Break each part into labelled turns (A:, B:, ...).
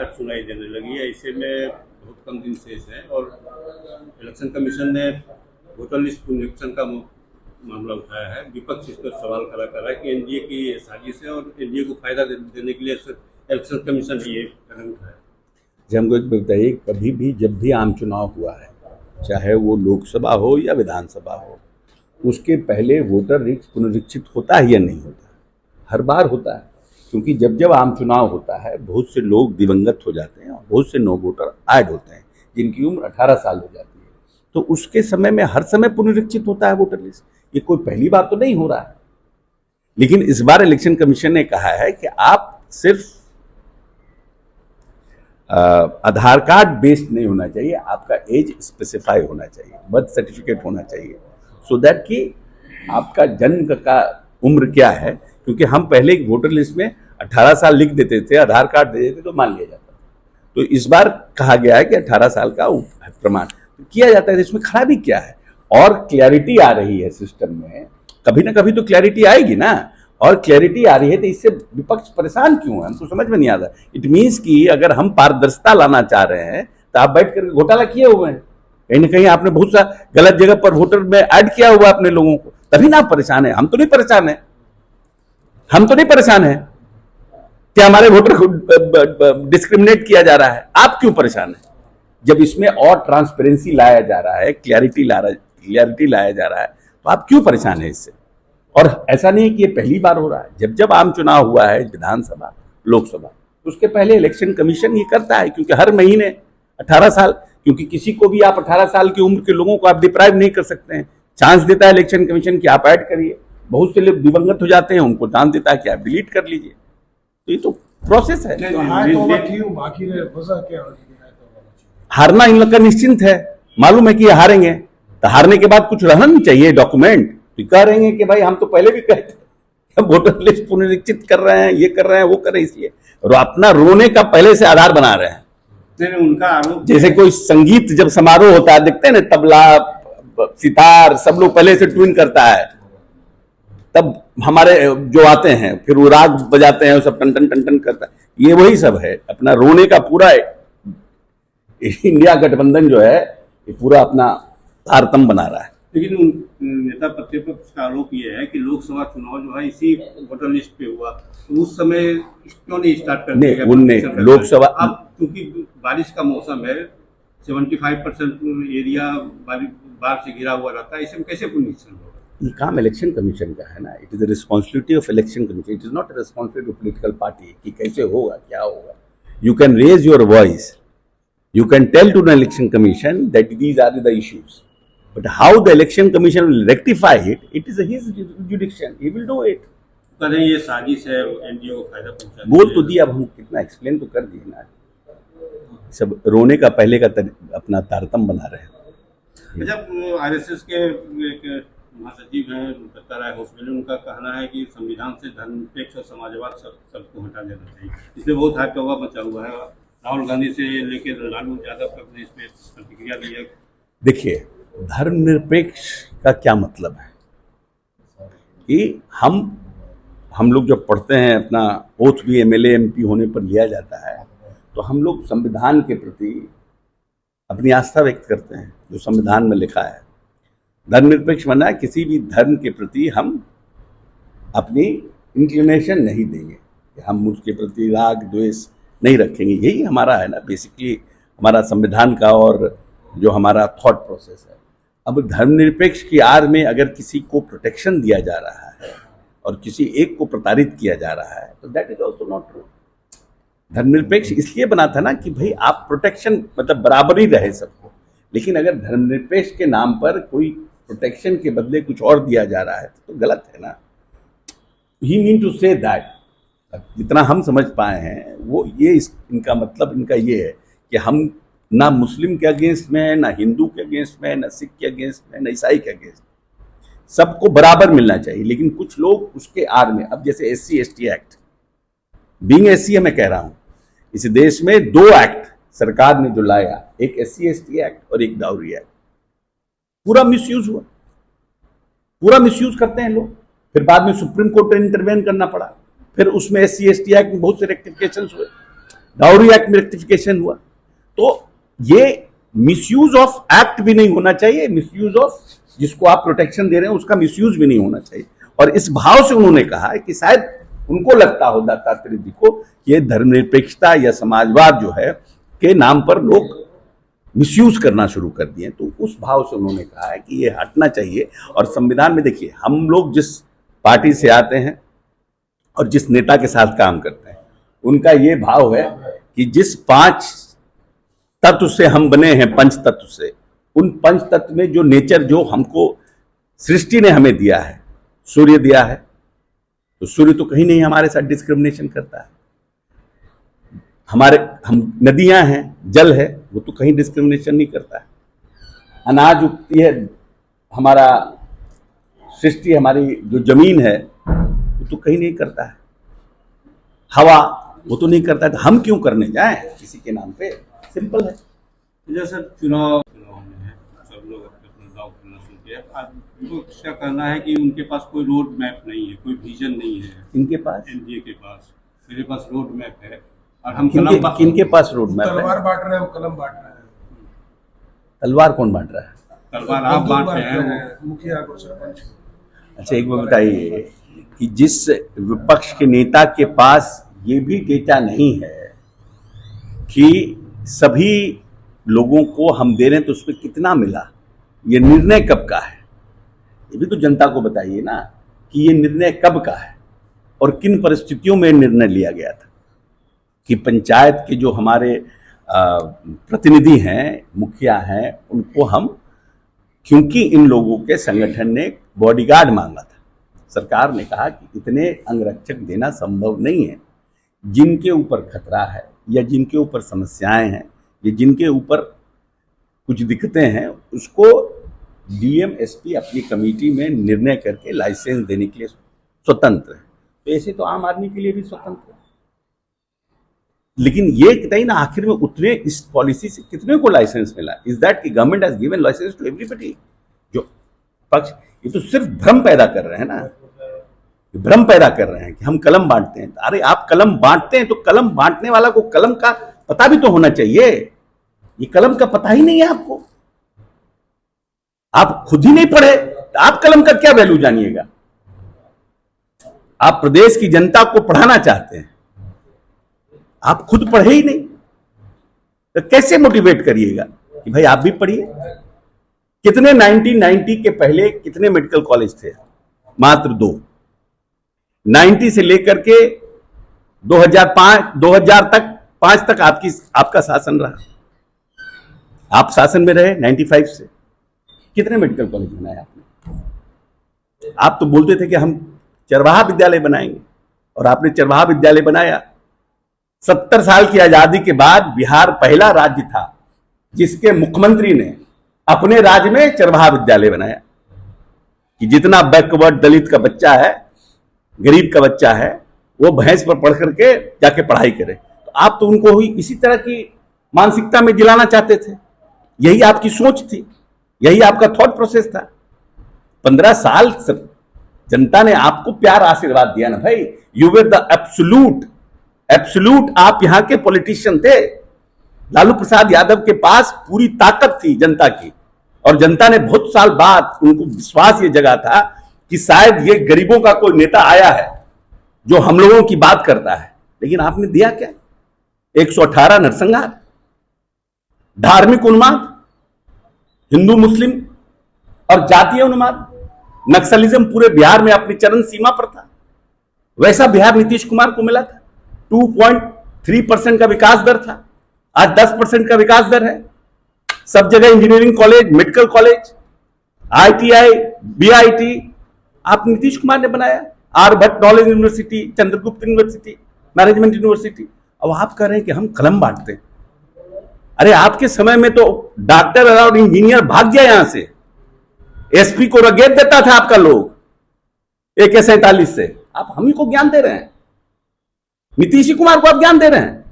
A: आहट सुनाई देने लगी है। ऐसे में बहुत कम दिन शेष है और इलेक्शन कमीशन ने वोटर लिस्ट पुनरीक्षण का मामला उठाया है। विपक्ष इस पर सवाल खड़ा कर रहा है कि एनडीए की साजिश है और एनडीए को फायदा देने के लिए इलेक्शन कमीशन ने ये कदम उठाया।
B: हमको एक बताइए, कभी भी जब भी आम चुनाव हुआ है, चाहे वो लोकसभा हो या विधानसभा हो, उसके पहले वोटर लिस्ट पुनरीक्षित होता है या नहीं होता? हर बार होता है, क्योंकि जब जब आम चुनाव होता है बहुत से लोग दिवंगत हो जाते हैं और बहुत से नो वोटर ऐड होते हैं जिनकी उम्र 18 साल हो जाती है, तो उसके समय में हर समय पुनरीक्षित होता है वोटर लिस्ट। ये कोई पहली बार तो नहीं हो रहा है। लेकिन इस बार इलेक्शन कमीशन ने कहा है कि आप सिर्फ आधार कार्ड बेस्ड नहीं होना चाहिए, आपका एज स्पेसिफाई होना चाहिए, बर्थ सर्टिफिकेट होना चाहिए, सो दैट कि आपका जन्म का उम्र क्या है। क्योंकि हम पहले वोटर लिस्ट में 18 साल लिख देते थे, आधार कार्ड दे देते तो मान लिया जाता था। तो इस बार कहा गया है कि 18 साल का प्रमाण किया जाता है। इसमें खराबी क्या है? और क्लैरिटी आ रही है सिस्टम में, कभी ना कभी तो क्लैरिटी आएगी ना। और क्लैरिटी आ रही है तो इससे विपक्ष परेशान क्यों है? हमको समझ में नहीं आता। इट मीन्स कि अगर हम पारदर्शिता लाना चाह रहे हैं तो आप बैठ कर घोटाला किए हुए हैं, कहीं ना कहीं आपने बहुत सा गलत जगह पर वोटर में ऐड किया हुआ अपने लोगों को, तभी ना आप परेशान है। हम तो नहीं परेशान है, हम तो नहीं परेशान है कि हमारे वोटर को डिस्क्रिमिनेट किया जा रहा है। आप क्यों परेशान है? जब इसमें और ट्रांसपेरेंसी लाया जा रहा है, क्लैरिटी लाया जा रहा है, तो आप क्यों परेशान है इससे? और ऐसा नहीं कि ये पहली बार हो रहा है। जब जब आम चुनाव हुआ है, विधानसभा, लोकसभा, उसके पहले इलेक्शन कमीशन ये करता है, क्योंकि हर महीने 18 साल, क्योंकि किसी को भी आप 18 साल की उम्र के लोगों को आप डिप्राइव नहीं कर सकते हैं। चांस देता है इलेक्शन कमीशन कि आप ऐड करिए। बहुत से लोग दिवंगत हो जाते हैं, उनको चांस देता है कि आप डिलीट कर लीजिए। तो ये तो प्रोसेस है। हारना इन लोग का निश्चिंत है, मालूम है कि ये हारेंगे, तो हारने के बाद कुछ रहना नहीं चाहिए डॉक्यूमेंट। तो कह रहे हैं कि भाई हम तो पहले भी कहते वोटर लिस्ट पुनरीक्षित कर रहे हैं, ये कर रहे हैं, वो कर रहे हैं, इसलिए और अपना रोने का पहले से आधार बना रहे हैं।
A: उनका आरोप,
B: जैसे कोई संगीत जब समारोह होता है, देखते हैं ना, तबला सितार सब लोग पहले से ट्यून करता है, तब हमारे जो आते हैं फिर वो राग बजाते हैं, वो सब टन टन टन टन करता है। ये वही सब है, अपना रोने का पूरा इंडिया गठबंधन जो है ये पूरा अपना तारतम बना रहा है।
A: लेकिन उन नेता प्रतिपक्ष का आरोप ये है कि लोकसभा चुनाव जो है इसी वोटर लिस्ट पे हुआ, तो उस समय क्यों नहीं स्टार्ट कर दिया?
B: उनने लोकसभा,
A: अब क्योंकि बारिश का मौसम है, 75% एरिया बाढ़ से घिरा हुआ रहता है, इसमें कैसे पुनरीक्षण होगा?
B: ये काम इलेक्शन कमीशन का है ना। It is the responsibility of election commission, it is not a responsibility of political party कि कैसे होगा, क्या होगा। You can raise your voice, you can tell to the election commission that these are the issues, but how the election commission will rectify it, it is his jurisdiction, he will do it.
A: करें ये साजिश है, NDA को फायदा पहुंचाने।
B: बोल तो दिया, अब हम कितना एक्सप्लेन तो कर दिए ना। सब रोने का पहले का अपना तारतम बना रहे हैं।
A: जब आरएसएस के एक महासचिव हैं दत्ता राय होसबले, उनका कहना है कि संविधान से धर्मनिरपेक्ष और समाजवाद सबको हटा देना चाहिए। इसमें बहुत हल्ला मचा हुआ है। राहुल गांधी से लेकर लालू यादव तक ने इस पर प्रतिक्रिया दी है।
B: देखिए, धर्मनिरपेक्ष का क्या मतलब है कि हम लोग जब पढ़ते हैं, अपना ओथ भी एमएलए एमपी होने पर लिया जाता है, तो हम लोग संविधान के प्रति अपनी आस्था व्यक्त करते हैं जो संविधान में लिखा है। धर्मनिरपेक्ष माना है किसी भी धर्म के प्रति हम अपनी इंक्लिनेशन नहीं देंगे, हम उसके प्रति राग द्वेष नहीं रखेंगे। यही हमारा है ना बेसिकली, हमारा संविधान का और जो हमारा थॉट प्रोसेस है। अब धर्मनिरपेक्ष की आड़ में अगर किसी को प्रोटेक्शन दिया जा रहा है और किसी एक को प्रताड़ित किया जा रहा है, तो that is also not true. धर्मनिरपेक्ष इसलिए बना था ना कि भाई आप प्रोटेक्शन, मतलब बराबरी रहे सबको। लेकिन अगर धर्मनिरपेक्ष के नाम पर कोई प्रोटेक्शन के बदले कुछ और दिया जा रहा है तो गलत है ना। ही मीन टू से दैट, जितना हम समझ पाए हैं वो ये इनका मतलब इनका ये है कि हम ना मुस्लिम के अगेंस्ट में है, ना हिंदू के अगेंस्ट में है, ना सिख के अगेंस्ट में, ना ईसाई के अगेंस्ट, सबको बराबर मिलना चाहिए। लेकिन कुछ लोग उसके आड़ में, अब जैसे SC ST act, being SC मैं कह रहा हूं, इस देश में 2 एक्ट सरकार ने जो लाया, एक SC ST एक्ट और एक डाउरी एक्ट, पूरा मिसयूज हुआ, पूरा मिसयूज करते हैं लोग। फिर बाद में सुप्रीम कोर्ट ने इंटरवेन करना पड़ा, फिर उसमें SC ST एक्ट में बहुत से रेक्टिफिकेशन हुए। डाउरी एक्ट में रेक्टिफिकेशन हुआ। तो ये मिसयूज ऑफ एक्ट भी नहीं होना चाहिए, मिसयूज ऑफ जिसको आप प्रोटेक्शन दे रहे हैं उसका मिसयूज भी नहीं होना चाहिए। और इस भाव से उन्होंने कहा कि शायद उनको लगता हो दत्तात्रेय जी को कि ये धर्मनिरपेक्षता या समाजवाद जो है के नाम पर लोग मिसयूज करना शुरू कर दिए। तो उस भाव से उन्होंने कहा है कि ये हटना चाहिए। और संविधान में देखिए, हम लोग जिस पार्टी से आते हैं और जिस नेता के साथ काम करते हैं, उनका ये भाव है कि जिस 5 तत्व से हम बने हैं, पंच तत्व से, उन पंच तत्व में जो नेचर जो हमको सृष्टि ने हमें दिया है, सूर्य दिया है, तो सूर्य तो कहीं नहीं हमारे साथ डिस्क्रिमिनेशन करता है। हम नदियां हैं, जल है, वो तो कहीं डिस्क्रिमिनेशन नहीं करता है। अनाज उगती है, हमारा सृष्टि, हमारी जो जमीन है वो तो कहीं नहीं करता है। हवा वो तो नहीं करता है, तो हम क्यों करने जाएं किसी के नाम पे? सिंपल है।
A: जैसे चुनाव में है, सब लोग अपना दाव खेलना शुरू किया। आज विपक्ष का कहना है कि उनके पास कोई रोड मैप नहीं है, कोई विजन नहीं है।
B: इनके पास,
A: एनडीए के पास, मेरे पास रोड मैप है और हम
B: किनके पास रोड मैप है?
C: तलवार बांट रहे हैं, कलम बांट रहे हैं।
B: तलवार कौन बांट रहा है?
A: तलवार आप बांट रहे हैं,
C: मुखिया को, सरपंच।
B: अच्छा, एक बात बताइए कि जिस विपक्ष के नेता के पास ये भी डेटा नहीं है कि सभी लोगों को हम दे रहे हैं तो उसमें कितना मिला, ये निर्णय कब का है, ये भी तो जनता को बताइए ना कि ये निर्णय कब का है और किन परिस्थितियों में निर्णय लिया गया था। कि पंचायत के जो हमारे प्रतिनिधि हैं, मुखिया हैं, उनको हम, क्योंकि इन लोगों के संगठन ने बॉडीगार्ड मांगा था, सरकार ने कहा कि इतने अंगरक्षक देना संभव नहीं है। जिनके ऊपर खतरा है या जिनके ऊपर समस्याएं हैं या जिनके ऊपर कुछ दिक्कतें हैं, उसको डीएम एसपी अपनी कमेटी में निर्णय करके लाइसेंस देने के लिए स्वतंत्र है। तो ऐसे तो आम आदमी के लिए भी स्वतंत्र है। लेकिन ये बताइए ना, आखिर में उतने इस पॉलिसी से कितने को लाइसेंस मिला? इज दैट कि government has given license to everybody? जो पक्ष, ये तो सिर्फ भ्रम पैदा कर रहे हैं ना, भ्रम पैदा कर रहे हैं कि हम कलम बांटते हैं। अरे आप कलम बांटते हैं तो कलम बांटने वाला को कलम का पता भी तो होना चाहिए। ये कलम का पता ही नहीं है आपको, आप खुद ही नहीं पढ़े, तो आप कलम का क्या वैल्यू जानिएगा? आप प्रदेश की जनता को पढ़ाना चाहते हैं, आप खुद पढ़े ही नहीं, तो कैसे मोटिवेट करिएगा कि भाई आप भी पढ़िए? कितने 1990 के पहले कितने मेडिकल कॉलेज थे? मात्र 2। 90 से लेकर के 2000 तक 5 तक आपका शासन रहा, आप शासन में रहे। 95 से कितने मेडिकल कॉलेज बनाए आपने? आप तो बोलते थे कि हम चरवाहा विद्यालय बनाएंगे, और आपने चरवाहा विद्यालय बनाया। 70 साल की आजादी के बाद बिहार पहला राज्य था जिसके मुख्यमंत्री ने अपने राज्य में चरवाहा विद्यालय बनाया कि जितना बैकवर्ड दलित का बच्चा है, गरीब का बच्चा है, वो भैंस पर पढ़ करके जाके पढ़ाई करे। तो आप तो उनको ही इसी तरह की मानसिकता में जिलाना चाहते थे। यही आपकी सोच थी, यही आपका थॉट प्रोसेस था। 15 साल जनता ने आपको प्यार आशीर्वाद दिया ना भाई। यू वर द एब्सोल्यूट आप यहां के पॉलिटिशियन थे। लालू प्रसाद यादव के पास पूरी ताकत थी जनता की, और जनता ने बहुत साल बाद उनको विश्वास ये जगा था कि शायद ये गरीबों का कोई नेता आया है जो हम लोगों की बात करता है। लेकिन आपने दिया क्या? 118 नरसंहार, धार्मिक उन्माद, हिंदू मुस्लिम और जातीय उन्माद, नक्सलिज्म पूरे बिहार में अपनी चरम सीमा पर था। वैसा बिहार नीतीश कुमार को मिला था। 2.3% का विकास दर था, आज 10% का विकास दर है। सब जगह engineering college, medical college, ITI, BIT आप नीतीश कुमार ने बनाया। Aryabhatta knowledge university, Chandragupta university, management university. अब आप कह रहे हैं कि हम कलम बांटते हैं। अरे आपके समय में तो डॉक्टर और इंजीनियर भाग गया यहां से, SP को रगेत देता था आपका लोग AK-47 से। आप हम ही को ज्ञान दे रहे हैं, नीतीश कुमार को आप ज्ञान दे रहे हैं।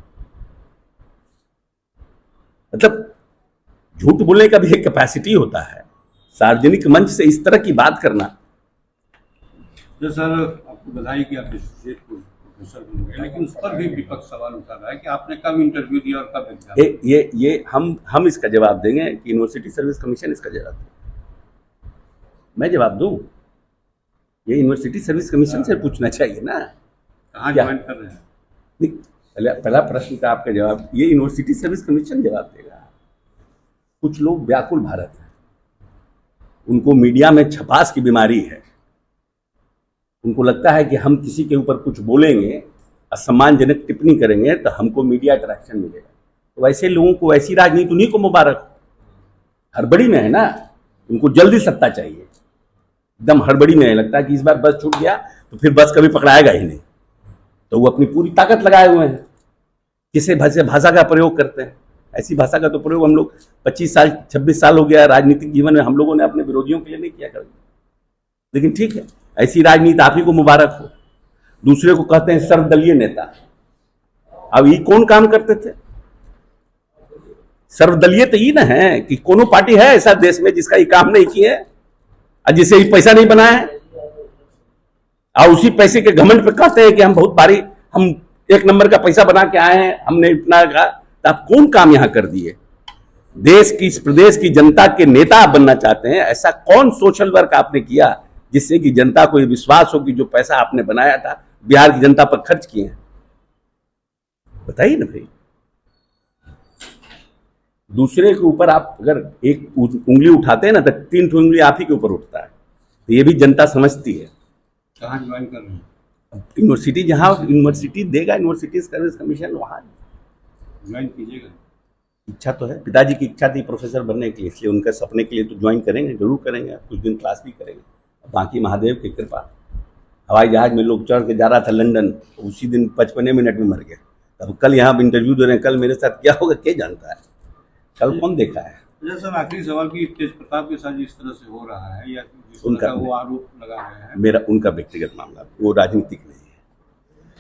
B: मतलब झूठ बोलने का भी एक कैपेसिटी होता है। सार्वजनिक मंच से इस तरह की बात करना।
A: तो सर, आपको बधाई कि आप इस सीट को प्रोफेसर बन गए, लेकिन उस पर भी विपक्ष सवाल उठा रहा है कि आपने कब इंटरव्यू दिया और कब एग्जाम।
B: ये हम इसका जवाब देंगे कि यूनिवर्सिटी सर्विस कमीशन इसका जवाब दे। मैं जवाब दूं? ये यूनिवर्सिटी सर्विस कमीशन से पूछना चाहिए ना।
A: कहाँ
B: क्या?
A: ज्वाइन कर रहे हैं?
B: नहीं, पहला प्रश्न का आपका जवाब ये यूनिवर्सिटी सर्विस कमीशन जवाब देगा। कुछ लोग व्याकुल भारत है, उनको मीडिया में छपास की बीमारी है। उनको लगता है कि हम किसी के ऊपर कुछ बोलेंगे, असम्मानजनक टिप्पणी करेंगे तो हमको मीडिया अट्रैक्शन मिलेगा। तो वैसे लोगों को, ऐसी राजनीति उन्हीं को मुबारक। हड़बड़ी में है ना, उनको जल्दी सत्ता चाहिए, एकदम हड़बड़ी में है। लगता है कि इस बार बस छूट गया तो फिर बस कभी पकड़ाएगा ही नहीं, तो वो अपनी पूरी ताकत लगाए हुए हैं। किसे भाषा का प्रयोग करते हैं? ऐसी भाषा का तो प्रयोग हम लोग 25 साल 26 साल हो गया राजनीतिक जीवन में, हम लोगों ने अपने विरोधियों के लिए नहीं किया कर। लेकिन ठीक है, ऐसी राजनीति आप ही को मुबारक हो। दूसरे को कहते हैं सर्वदलीय नेता। अब ये कौन काम करते थे? सर्वदलीय तो ये ना है कि कोनो पार्टी है ऐसा देश में जिसका ये काम नहीं किया है और जिसे ये पैसा नहीं बनाया है, और उसी पैसे के घमंड पे कहते हैं कि हम बहुत भारी, हम 1 नंबर का पैसा बना के आए हैं, हमने इतना का। तो आप कौन काम यहां कर दिए? देश की, इस प्रदेश की जनता के नेता आप बनना चाहते हैं, ऐसा कौन सोशल वर्क आपने किया जिससे कि जनता को ये विश्वास हो कि जो पैसा आपने बनाया था बिहार की जनता पर खर्च किए हैं? बताइए ना भाई। दूसरे के ऊपर आप अगर एक उंगली उठाते हैं ना तो 3 उंगली आप ही के ऊपर उठता है। तो ये भी जनता समझती है।
A: कहाँ ज्वाइन कर रहे हैं?
B: यूनिवर्सिटी, जहां यूनिवर्सिटी देगा यूनिवर्सिटी सर्विस कमीशन, वहां
A: ज्वाइन कीजिएगा।
B: इच्छा तो है, पिताजी की इच्छा थी प्रोफेसर बनने की, इसलिए उनके सपने के लिए तो ज्वाइन करेंगे, जरूर करेंगे। कुछ दिन क्लास भी करेंगे। बाकी महादेव की कृपा। हवाई जहाज में लोग चढ़ के जा रहा था लंदन, तो उसी दिन 55 मिनट में मर गए। अब कल यहाँ इंटरव्यू दे रहे हैं, कल मेरे साथ क्या होगा क्या जानता है? कल कौन देखा है?
A: सर आखिरी सवाल की, तेज प्रताप के साथ जिस तरह से हो रहा है या जिस तरह
B: उनका
A: का वो आरोप लगा रहे हैं,
B: मेरा उनका व्यक्तिगत मामला, वो राजनीतिक नहीं है।